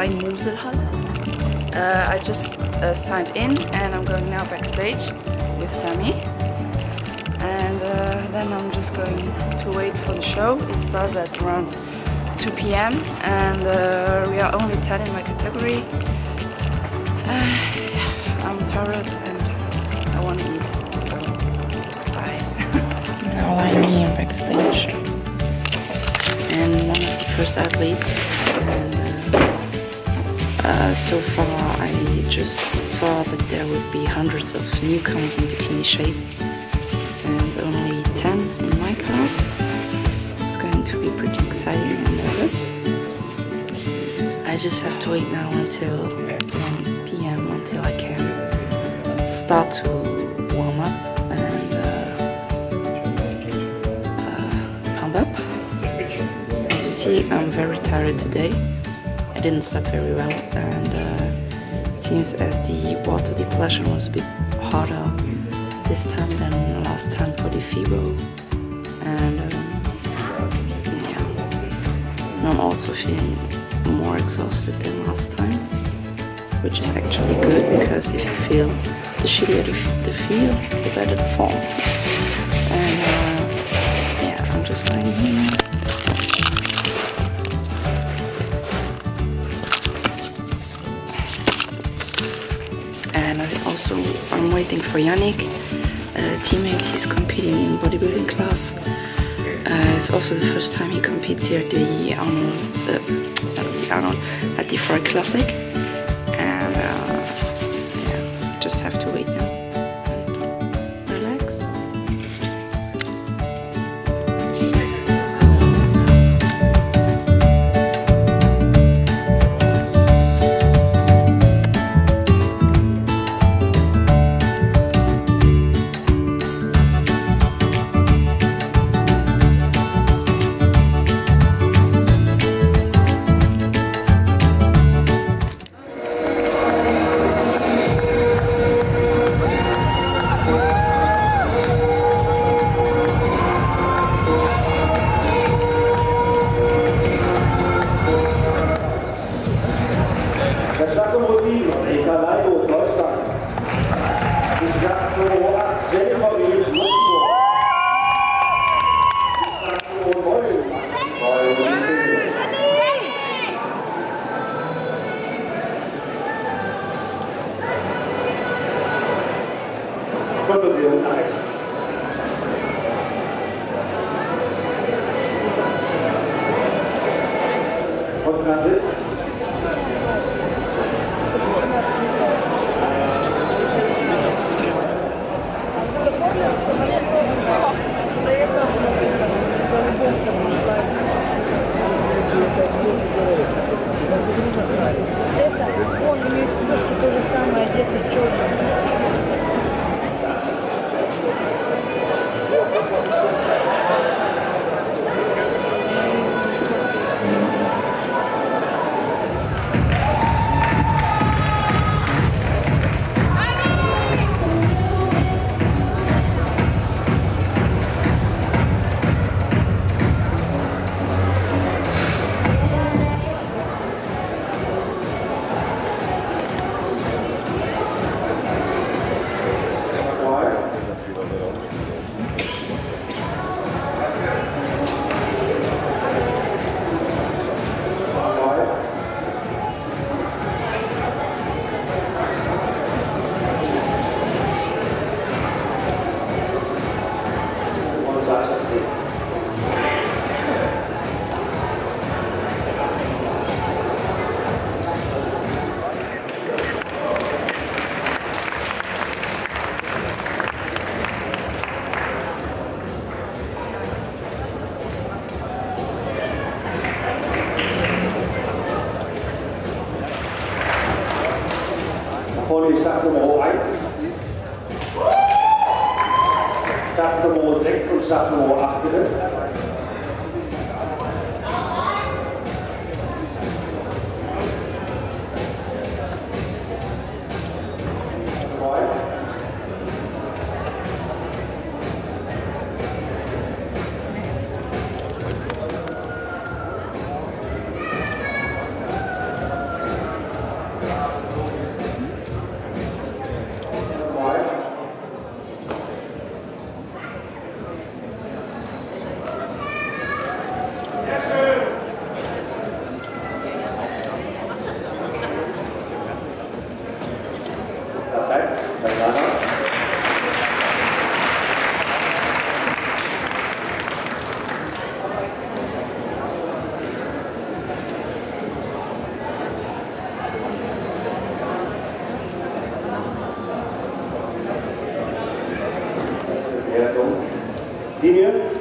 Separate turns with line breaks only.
Rhein-Mosel-Halle. I just signed in and I'm going now backstage with Sammy. And then I'm just going to wait for the show. It starts at around 2 p.m. and we are only 10 in my category. I'm tired and I want to eat, so bye. Now I'm here backstage and one of the first athletes. And so far I just saw that there would be hundreds of newcomers in bikini shape and only 10 in my class. It's going to be pretty exciting and nervous. I just have to wait now until 1 p.m. until I can start to warm up and pump up. As you see, I'm very tired today. I didn't sleep very well, and it seems as the water depletion was a bit harder this time than last time for the FIBO. And yeah, I'm also feeling more exhausted than last time, which is actually good, because if you feel the shittier the feel, the better the form. And yeah, I'm just lying here now. And I'm waiting for Yannick, a teammate. He's competing in bodybuilding class. It's also the first time he competes here at the at the Frey Classic. And yeah, just have to wait now and relax.
Vorne Start Nummer 1, Start Nummer 6 und Start Nummer 8 bitte. Linie.